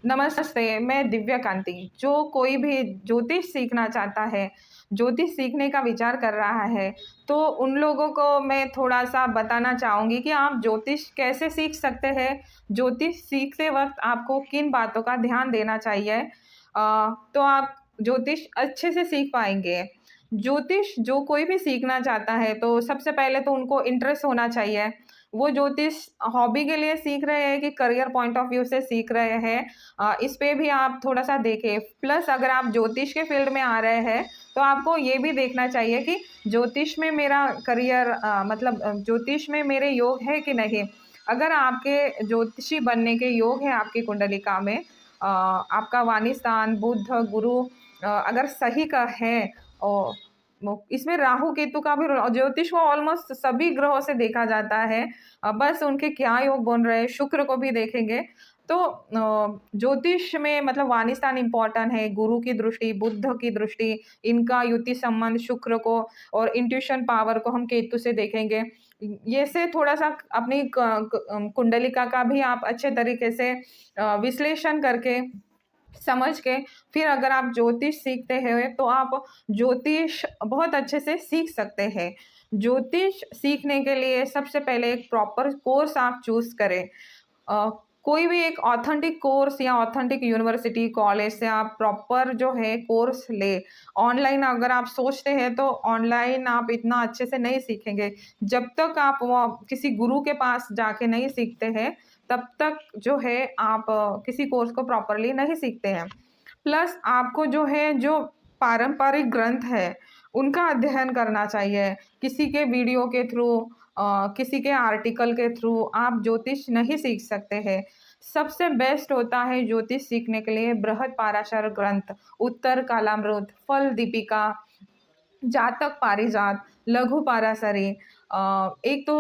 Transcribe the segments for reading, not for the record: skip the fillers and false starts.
नमस्ते, मैं दिव्या कांति। जो कोई भी ज्योतिष सीखना चाहता है, ज्योतिष सीखने का विचार कर रहा है, तो उन लोगों को मैं थोड़ा-सा बताना चाहूँगी कि आप ज्योतिष कैसे सीख सकते हैं। ज्योतिष सीखते वक़्त आपको किन बातों का ध्यान देना चाहिए, तो आप ज्योतिष अच्छे से सीख पाएँगे। ज्योतिष जो कोई भी सीखना चाहता है, तो सबसे पहले तो उनको इंटरेस्ट होना चाहिए। वो ज्योतिष हॉबी के लिए सीख रहे हैं कि करियर पॉइंट ऑफ व्यू से सीख रहे हैं, इस पे भी आप थोड़ा-सा देखें। प्लस अगर आप ज्योतिष के फ़ील्ड में आ रहे हैं, तो आपको ये भी देखना चाहिए कि ज्योतिष में मेरा करियर ज्योतिष में मेरे योग है कि नहीं? अगर आपके ज्योतिषी बनने के योग हैं आपकी कुंडलिका में, आपका वाणी स्थान, बुध, गुरु अगर सही का है औ इसमें राहु केतु का भी ज्योतिष को ऑलमोस्ट सभी ग्रहों से देखा जाता है। बस उनके क्या योग बन रहे हैं, शुक्र को भी देखेंगे। तो ज्योतिष में मतलब वाणी स्थान इम्पोर्टेंट है, गुरु की दृष्टि, बुध की दृष्टि, इनका युति संबंध शुक्र को और इंट्यूशन पावर को हम केतु से देखेंगे। ये से थोड़ा-सा अपनी कुंडलिका का भी आप अच्छे तरीके से विश्लेषण करके समझ के फिर अगर आप ज्योतिष सीखते हैं तो आप ज्योतिष बहुत अच्छे से सीख सकते हैं। ज्योतिष सीखने के लिए सबसे पहले एक प्रॉपर कोर्स आप चूज़ करें। अ, कोई भी एक ऑथेंटिक कोर्स या ऑथेंटिक यूनिवर्सिटी, कॉलेज से आप प्रॉपर जो है कोर्स लें। ऑनलाइन अगर आप सोचते हैं तो ऑनलाइन आप इतना अच्छे से नहीं सीखेंगे। जब तक आप वो किसी गुरु के पास जाके नहीं सीखते हैं, तब तक जो है आप किसी कोर्स को प्रॉपरली नहीं सीखते हैं। प्लस आपको जो है जो पारंपरिक ग्रंथ है, उनका अध्ययन करना चाहिए। किसी के वीडियो के थ्रू किसी के आर्टिकल के थ्रू आप ज्योतिष नहीं सीख सकते हैं। सबसे बेस्ट होता है ज्योतिष सीखने के लिए बृहत्पराशर ग्रंथ, उत्तर कालामृत, फल दीपिका, जातक पारिजात, लघु पाराशरी। एक तो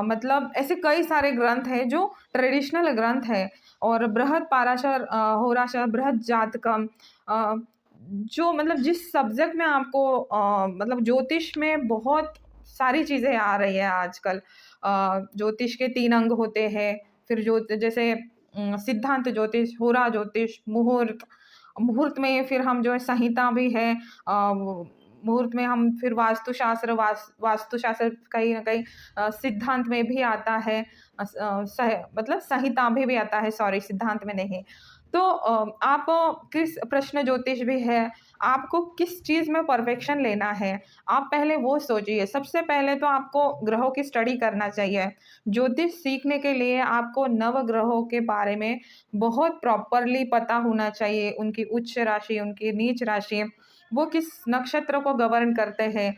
मतलब ऐसे कई सारे ग्रंथ हैं जो ट्रेडिशनल ग्रंथ है और बृहत पाराशर होराशर, बृहत जातकम, अ, जो मतलब जिस सब्जेक्ट में आपको मतलब ज्योतिष में बहुत सारी चीज़ें आ रही है आजकल। ज्योतिष के 3 अंग होते हैं, फिर जैसे सिद्धांत ज्योतिष, होरा ज्योतिष, मुहूर्त, मुहूर्त में फिर हम जो है संहिता भी है, मुहूर्त में हम फिर वास्तुशास्त्र कहीं न कहीं सिद्धांत में भी आता है, मतलब संहिता में भी आता है, सॉरी सिद्धांत में नहीं। तो आप किस प्रश्न ज्योतिष भी है, आपको किस चीज़ में परफेक्शन लेना है, आप पहले वो सोचिए। सबसे पहले तो आपको ग्रहों की स्टडी करना चाहिए। ज्योतिष सीखने के लिए आपको नवग्रहों के बारे में बहुत प्रॉपरली पता होना चाहिए, उनकी उच्च राशि, उनकी नीच राशि, वो किस नक्षत्र को गवर्न करते हैं।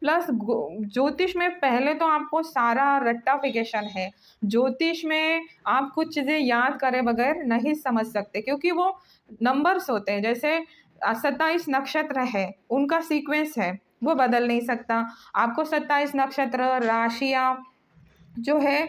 प्लस ज्योतिष में पहले तो आपको सारा रट्टाफिकेशन है। ज्योतिष में आप कुछ चीज़ें याद करे बगैर नहीं समझ सकते, क्योंकि वो नंबर्स होते हैं। जैसे 27 नक्षत्र है, उनका सीक्वेंस है, वो बदल नहीं सकता। आपको 27 नक्षत्र, राशियाँ जो है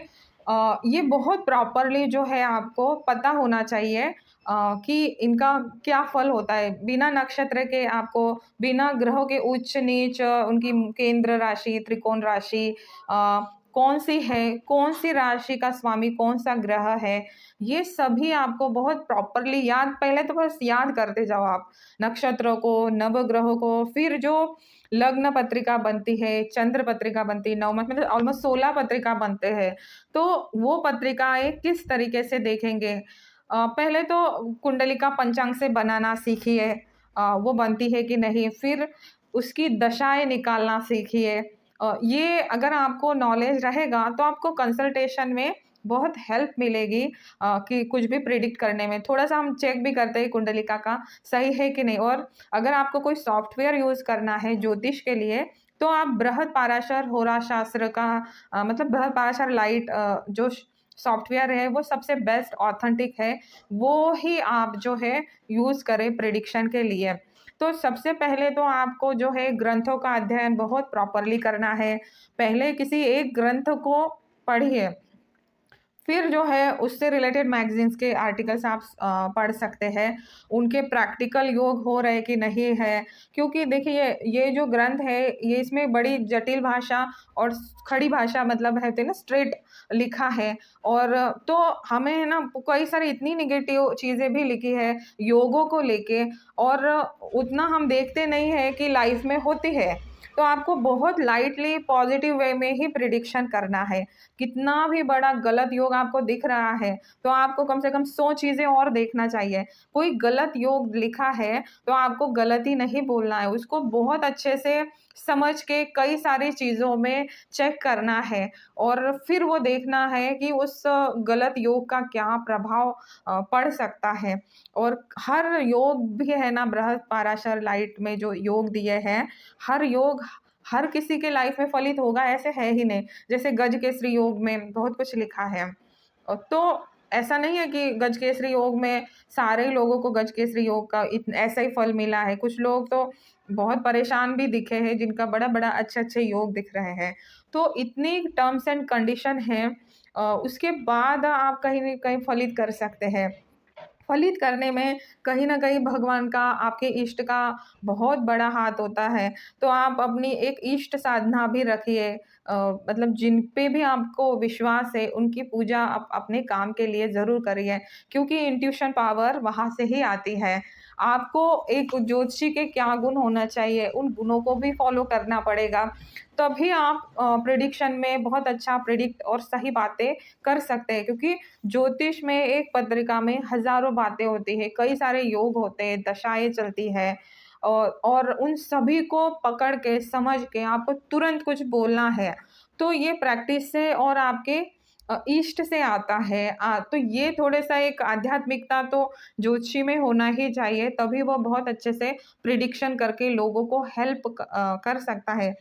ये बहुत प्रॉपरली जो है आपको पता होना चाहिए, कि इनका क्या फल होता है। बिना नक्षत्र के आपको, बिना ग्रहों के उच्च-नीच, उनकी केंद्र राशि, त्रिकोण राशि, कौन-सी है, कौन-सी राशि का स्वामी कौन-सा ग्रह है, ये सभी आपको बहुत प्रॉपरली याद, पहले तो बस याद करते जाओ आप नक्षत्रों को, नवग्रहों को, फिर जो लग्न पत्रिका बनती है, चंद्र पत्रिका बनती है, नवमत मतलब ऑलमोस्ट 16 पत्रिका बनते हैं। तो वो पत्रिकाएँ किस तरीके से देखेंगे? पहले तो कुंडलिका पंचांग से बनाना सीखिए, वो बनती है कि नहीं, फिर उसकी दशाएँ निकालना सीखिए। ये अगर आपको नॉलेज रहेगा तो आपको कंसल्टेशन में बहुत हेल्प मिलेगी, कि कुछ भी प्रिडिक्ट करने में। थोड़ा-सा हम चेक भी करते हैं कुंडलिका का सही है कि नहीं, और अगर आपको कोई सॉफ्टवेयर यूज़ करना है ज्योतिष के लिए, तो आप बृहत्पराशर होराशास्त्र का मतलब बृहत्पराशर लाइट, जो सॉफ्टवेयर है वो सबसे बेस्ट ऑथेंटिक है, वो ही आप जो है यूज़ करें प्रिडिक्शन के लिए। तो सबसे पहले तो आपको जो है ग्रंथों का अध्ययन बहुत प्रॉपरली करना है। पहले किसी एक ग्रंथ को पढ़िए, फिर जो है उससे रिलेटेड मैगज़ीन्स के आर्टिकल्स आप पढ़ सकते हैं। उनके प्रैक्टिकल योग हो रहे कि नहीं है, क्योंकि देखिए ये जो ग्रंथ है ये इसमें बड़ी जटिल भाषा और खड़ी भाषा मतलब है ना स्ट्रेट लिखा है। और तो हमें है ना कई सारी इतनी नेगेटिव चीज़ें भी लिखी है योगों को लेके, और उतना हम देखते नहीं हैं कि लाइफ में होती है। तो आपको बहुत लाइटली पॉजिटिव वे में ही प्रिडिक्शन करना है। कितना भी बड़ा गलत योग आपको दिख रहा है, तो आपको कम से कम 100 चीज़ें और देखना चाहिए। कोई गलत योग लिखा है, तो आपको गलत ही नहीं बोलना है, उसको बहुत अच्छे से समझ के कई सारी चीज़ों में चेक करना है और फिर वो देखना है कि उस गलत योग का क्या प्रभाव पड़ सकता है। और हर योग भी है ना बृहद पाराशर लाइट में जो योग दिए हैं, हर योग हर किसी के लाइफ में फलित होगा ऐसे है ही नहीं। जैसे गजकेसरी योग में बहुत कुछ लिखा है। तो ऐसा नहीं है कि गजकेसरी योग में सारे लोगों को गजकेसरी योग का ऐसा ही फल मिला है। कुछ लोग तो बहुत परेशान भी दिखे हैं जिनका बड़ा-बड़ा अच्छे-अच्छे योग दिख रहे हैं। तो इतनी टर्म्स एंड कंडीशन है, उसके बाद आप कहीं न कहीं फलित कर सकते हैं। फलित करने में कहीं न कहीं भगवान का, आपके इष्ट का बहुत बड़ा हाथ होता है। तो आप अपनी एक इष्ट साधना भी रखिए, मतलब जिन पे भी आपको विश्वास है, उनकी पूजा आप अपने काम के लिए ज़रूर करिए, क्योंकि इंट्यूशन पावर वहाँ से ही आती है। आपको एक ज्योतिषी के क्या गुण होना चाहिए, उन गुणों को भी फ़ॉलो करना पड़ेगा, तभी आप प्रेडिक्शन में बहुत अच्छा प्रेडिक्ट और सही बातें कर सकते हैं, क्योंकि ज्योतिष में एक पत्रिका में हज़ारों बातें होती हैं, कई सारे योग होते हैं, दशाएँ चलती हैं, और उन सभी को पकड़ के, समझ के आपको तुरंत कुछ बोलना है। तो ये प्रैक्टिस से और आपके इष्ट से आता है। तो ये थोड़ा-सा एक आध्यात्मिकता तो ज्योतिषी में होना ही चाहिए, तभी वो बहुत अच्छे से प्रिडिक्शन करके लोगों को हेल्प कर सकता है।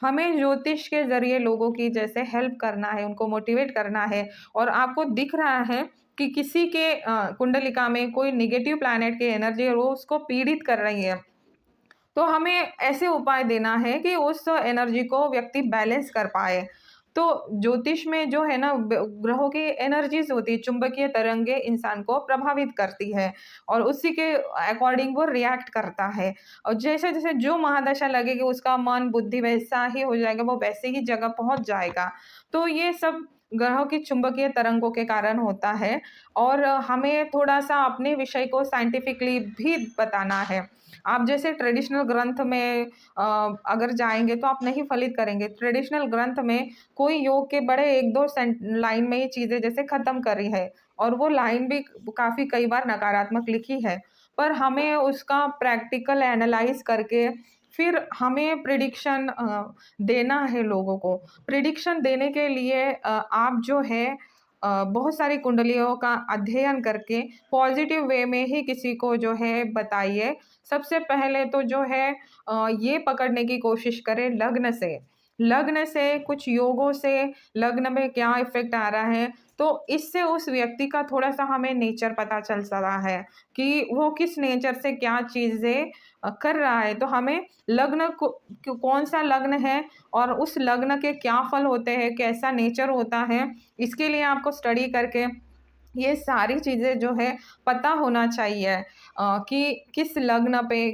हमें ज्योतिष के ज़रिए लोगों की जैसे हेल्प करना है, उनको मोटिवेट करना है, और आपको दिख रहा है कि किसी के कुंडलिका में कोई नेगेटिव प्लैनेट की एनर्जी है, वो उसको पीड़ित कर रही है। तो हमें ऐसे उपाय देना है कि उस एनर्जी को व्यक्ति बैलेंस कर पाए। तो ज्योतिष में जो है ना ग्रहों की एनर्जीज़ होती है, चुंबकीय तरंगें इंसान को प्रभावित करती है और उसी के अकॉर्डिंग वो रिएक्ट करता है। और जैसे-जैसे जो महादशा लगेगी उसका मन, बुद्धि वैसा ही हो जाएगा, वो वैसे ही जगह पहुँच जाएगा। तो ये सब ग्रहों की चुंबकीय तरंगों के कारण होता है, और हमें थोड़ा-सा अपने विषय को साइंटिफिकली भी बताना है। आप जैसे ट्रेडिशनल ग्रंथ में अगर जाएँगे तो आप नहीं फलित करेंगे। ट्रेडिशनल ग्रंथ में कोई योग के बड़े 1-2 लाइन में ये चीज़ें जैसे ख़त्म करी है, और वो लाइन भी काफ़ी कई बार नकारात्मक लिखी है। पर हमें उसका प्रैक्टिकल एनालाइज़ करके फिर हमें प्रिडिक्शन देना है लोगों को। प्रिडिक्शन देने के लिए आप जो है बहुत सारी कुंडलियों का अध्ययन करके पॉज़िटिव वे में ही किसी को जो है बताइए। सबसे पहले तो जो है ये पकड़ने की कोशिश करें लग्न से। लग्न से, कुछ योगों से लग्न में क्या इफ़ेक्ट आ रहा है, तो इससे उस व्यक्ति का थोड़ा-सा हमें नेचर पता चल स रहा है कि वो किस नेचर से क्या चीज़ें कर रहा है। तो हमें लग्न को कौन-सा लग्न है और उस लग्न के क्या फल होते हैं, कैसा नेचर होता है, इसके लिए आपको स्टडी करके ये सारी चीज़ें जो है पता होना चाहिए, कि किस लग्न पे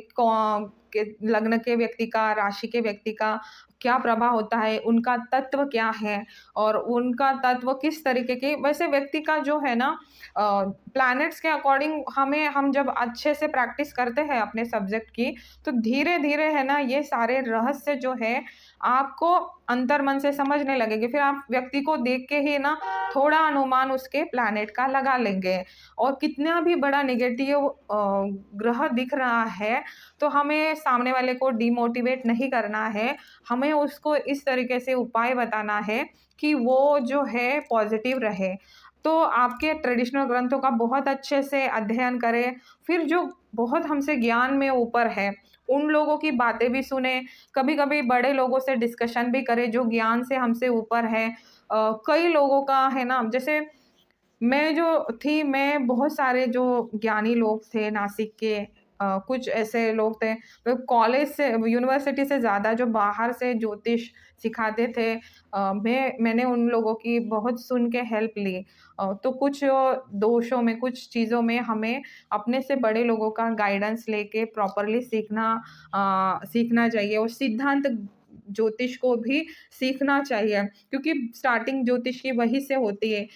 के लग्न के व्यक्ति का, राशि के व्यक्ति का क्या प्रभाव होता है, उनका तत्व क्या है और उनका तत्व किस तरीके के वैसे व्यक्ति का जो है ना प्लैनेट्स के अकॉर्डिंग हम जब अच्छे से प्रैक्टिस करते हैं अपने सब्जेक्ट की, तो धीरे-धीरे है ना ये सारे रहस्य जो है आपको अंतर्मन से समझने लगेंगे। फिर आप व्यक्ति को देख के ही ना थोड़ा अनुमान उसके प्लैनेट का लगा लेंगे, और कितना भी बड़ा नेगेटिव ग्रह दिख रहा है, तो हमें सामने वाले को डिमोटिवेट नहीं करना है। हमें उसको इस तरीके से उपाय बताना है कि वो जो है पॉज़िटिव रहे। तो आपके ट्रेडिशनल ग्रंथों का बहुत अच्छे से अध्ययन करें, फिर जो बहुत हमसे ज्ञान में ऊपर है, उन लोगों की बातें भी सुनें, कभी-कभी बड़े लोगों से डिस्कशन भी करें जो ज्ञान से हमसे ऊपर हैं। कई लोगों का है ना जैसे मैं जो थी, मैं बहुत सारे जो ज्ञानी लोग थे नासिक के, कुछ ऐसे लोग थे तो कॉलेज से यूनिवर्सिटी से ज़्यादा जो बाहर से ज्योतिष सिखाते थे, मैंने उन लोगों की बहुत सुन के हेल्प ली। तो कुछ दोषों में, कुछ चीज़ों में हमें अपने से बड़े लोगों का गाइडेंस लेके प्रॉपरली सीखना चाहिए और सिद्धांत ज्योतिष को भी सीखना चाहिए, क्योंकि स्टार्टिंग ज्योतिष की वहीं से होती है।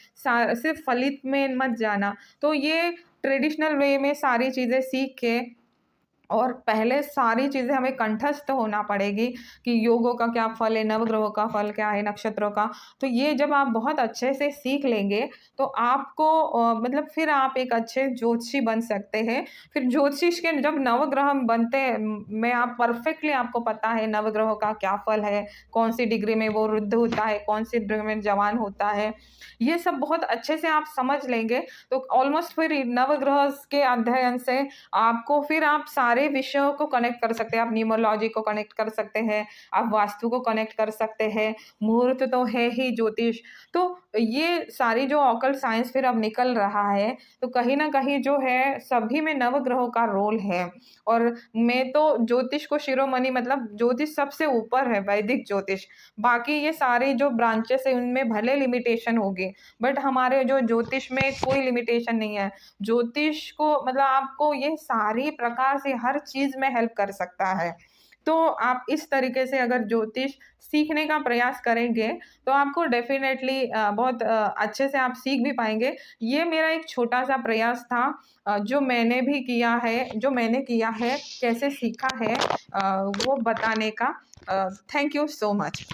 सिर्फ फलित में मत जाना। तो ये ट्रेडिशनल वे में सारी चीज़ें सीख के और पहले सारी चीज़ें हमें कंठस्थ होना पड़ेगी कि योगों का क्या फल है, नवग्रहों का फल क्या है, नक्षत्रों का। तो ये जब आप बहुत अच्छे से सीख लेंगे, तो आपको मतलब फिर आप एक अच्छे ज्योतिषी बन सकते हैं। फिर ज्योतिष के जब नवग्रह बनते हैं, मैं आप परफेक्टली आपको पता है नवग्रहों का क्या फल है, कौन-सी डिग्री में वो रुद्ध होता है, कौन-सी डिग्री में जवान होता है। ये सब बहुत अच्छे से आप समझ लेंगे, तो ऑलमोस्ट फिर नवग्रह के अध्ययन से आपको फिर आप सारे विषयों को कनेक्ट कर सकते हैं। आप न्यूमरोलॉजी को कनेक्ट कर सकते हैं, आप वास्तु को कनेक्ट कर सकते हैं, मुहूर्त तो है ही ज्योतिष। तो ये सारी जो ऑकल्ट साइंस फिर अब निकल रहा है, तो कहीं न कहीं जो है सभी में नवग्रहों का रोल है। और मैं तो ज्योतिष को शिरोमणि मतलब ज्योतिष सबसे ऊपर है, वैदिक ज्योतिष। बाकी ये सारी जो ब्रांचेस हैं उनमें भले लिमिटेशन होगी, बट हमारे जो ज्योतिष में कोई लिमिटेशन नहीं है। ज्योतिष को मतलब आपको ये सारी प्रकार से हर चीज़ में हेल्प कर सकता है। तो आप इस तरीके से अगर ज्योतिष सीखने का प्रयास करेंगे, तो आपको डेफ़िनेटली बहुत अच्छे से आप सीख भी पाएँगे। ये मेरा एक छोटा-सा प्रयास था, जो मैंने किया है, कैसे सीखा है, वो बताने का। Thank you so much.